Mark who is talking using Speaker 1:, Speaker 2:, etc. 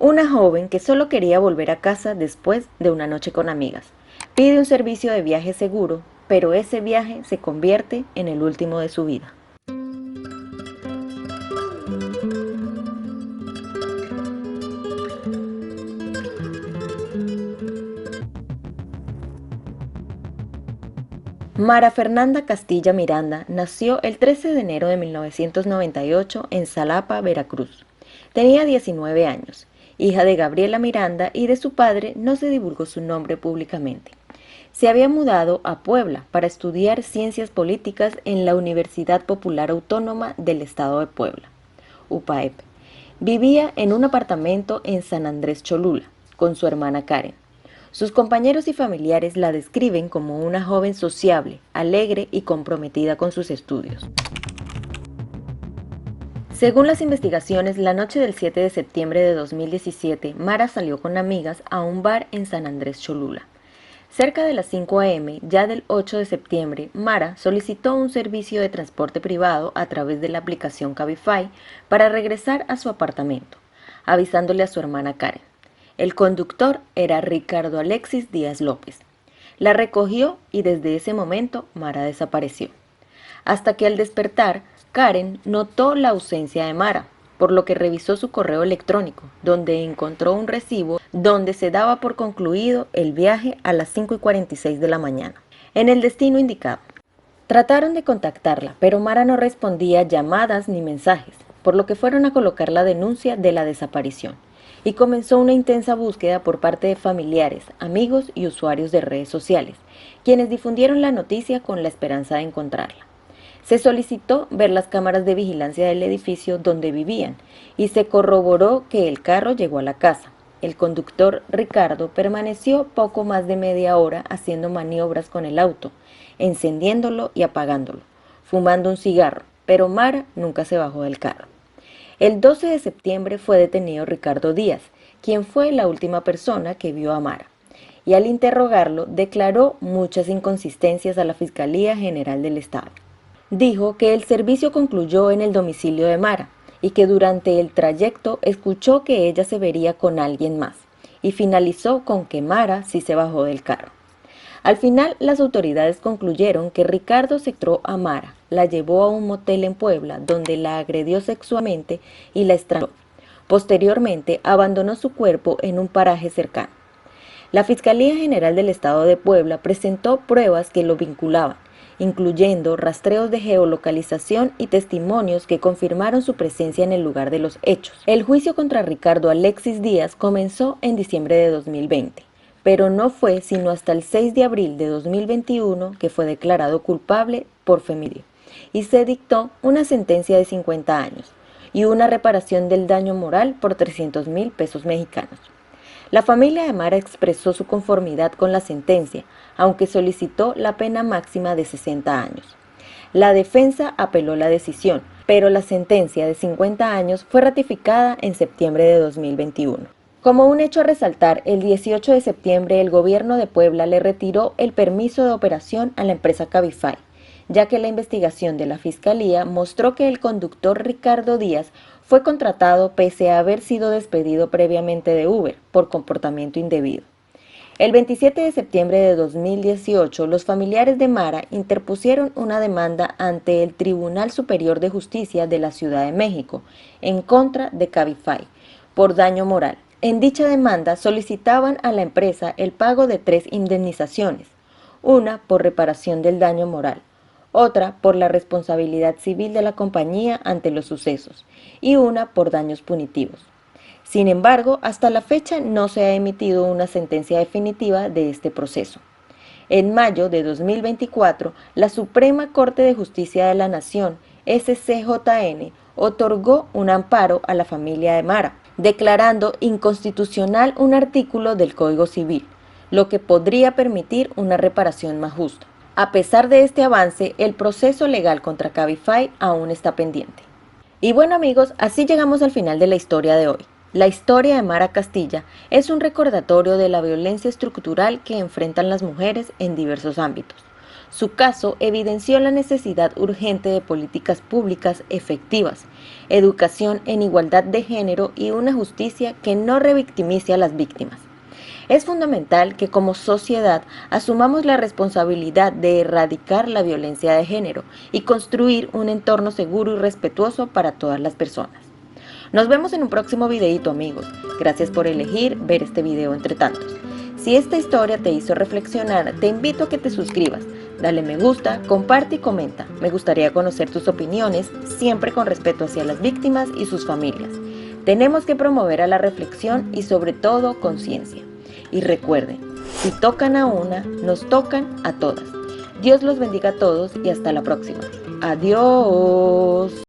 Speaker 1: Una joven que solo quería volver a casa después de una noche con amigas. Pide un servicio de viaje seguro, pero ese viaje se convierte en el último de su vida. Mara Fernanda Castilla Miranda nació el 13 de enero de 1998 en Xalapa, Veracruz. Tenía 19 años, hija de Gabriela Miranda, y de su padre no se divulgó su nombre públicamente. Se había mudado a Puebla para estudiar ciencias políticas en la Universidad Popular Autónoma del Estado de Puebla, UPAEP. Vivía en un apartamento en San Andrés Cholula con su hermana Karen. Sus compañeros y familiares la describen como una joven sociable, alegre y comprometida con sus estudios. Según las investigaciones, la noche del 7 de septiembre de 2017, Mara salió con amigas a un bar en San Andrés Cholula. Cerca de las 5 a.m., ya del 8 de septiembre, Mara solicitó un servicio de transporte privado a través de la aplicación Cabify para regresar a su apartamento, avisándole a su hermana Karen. El conductor era Ricardo Alexis Díaz López. La recogió y desde ese momento Mara desapareció. Hasta que al despertar, Karen notó la ausencia de Mara, por lo que revisó su correo electrónico, donde encontró un recibo donde se daba por concluido el viaje a las 5:46 de la mañana, en el destino indicado. Trataron de contactarla, pero Mara no respondía llamadas ni mensajes, por lo que fueron a colocar la denuncia de la desaparición, y comenzó una intensa búsqueda por parte de familiares, amigos y usuarios de redes sociales, quienes difundieron la noticia con la esperanza de encontrarla. Se solicitó ver las cámaras de vigilancia del edificio donde vivían y se corroboró que el carro llegó a la casa. El conductor, Ricardo, permaneció poco más de media hora haciendo maniobras con el auto, encendiéndolo y apagándolo, fumando un cigarro, pero Mara nunca se bajó del carro. El 12 de septiembre fue detenido Ricardo Díaz, quien fue la última persona que vio a Mara, y al interrogarlo declaró muchas inconsistencias a la Fiscalía General del Estado. Dijo que el servicio concluyó en el domicilio de Mara y que durante el trayecto escuchó que ella se vería con alguien más, y finalizó con que Mara sí se bajó del carro. Al final, las autoridades concluyeron que Ricardo secuestró a Mara, la llevó a un motel en Puebla donde la agredió sexualmente y la estranguló. Posteriormente, abandonó su cuerpo en un paraje cercano. La Fiscalía General del Estado de Puebla presentó pruebas que lo vinculaban, incluyendo rastreos de geolocalización y testimonios que confirmaron su presencia en el lugar de los hechos. El juicio contra Ricardo Alexis Díaz comenzó en diciembre de 2020. Pero no fue sino hasta el 6 de abril de 2021 que fue declarado culpable por femicidio y se dictó una sentencia de 50 años y una reparación del daño moral por 300.000 pesos mexicanos. La familia de Mara expresó su conformidad con la sentencia, aunque solicitó la pena máxima de 60 años. La defensa apeló la decisión, pero la sentencia de 50 años fue ratificada en septiembre de 2021. Como un hecho a resaltar, el 18 de septiembre el gobierno de Puebla le retiró el permiso de operación a la empresa Cabify, ya que la investigación de la Fiscalía mostró que el conductor Ricardo Díaz fue contratado pese a haber sido despedido previamente de Uber por comportamiento indebido. El 27 de septiembre de 2018, los familiares de Mara interpusieron una demanda ante el Tribunal Superior de Justicia de la Ciudad de México en contra de Cabify por daño moral. En dicha demanda solicitaban a la empresa el pago de 3 indemnizaciones, una por reparación del daño moral, otra por la responsabilidad civil de la compañía ante los sucesos y una por daños punitivos. Sin embargo, hasta la fecha no se ha emitido una sentencia definitiva de este proceso. En mayo de 2024, la Suprema Corte de Justicia de la Nación, SCJN, otorgó un amparo a la familia de Mara, declarando inconstitucional un artículo del Código Civil, lo que podría permitir una reparación más justa. A pesar de este avance, el proceso legal contra Cabify aún está pendiente. Y bueno amigos, así llegamos al final de la historia de hoy. La historia de Mara Castilla es un recordatorio de la violencia estructural que enfrentan las mujeres en diversos ámbitos. Su caso evidenció la necesidad urgente de políticas públicas efectivas, educación en igualdad de género y una justicia que no revictimice a las víctimas. Es fundamental que como sociedad asumamos la responsabilidad de erradicar la violencia de género y construir un entorno seguro y respetuoso para todas las personas. Nos vemos en un próximo videito, amigos. Gracias por elegir ver este video entre tantos. Si esta historia te hizo reflexionar, te invito a que te suscribas, dale me gusta, comparte y comenta. Me gustaría conocer tus opiniones, siempre con respeto hacia las víctimas y sus familias. Tenemos que promover a la reflexión y sobre todo conciencia. Y recuerden, si tocan a una, nos tocan a todas. Dios los bendiga a todos y hasta la próxima. Adiós.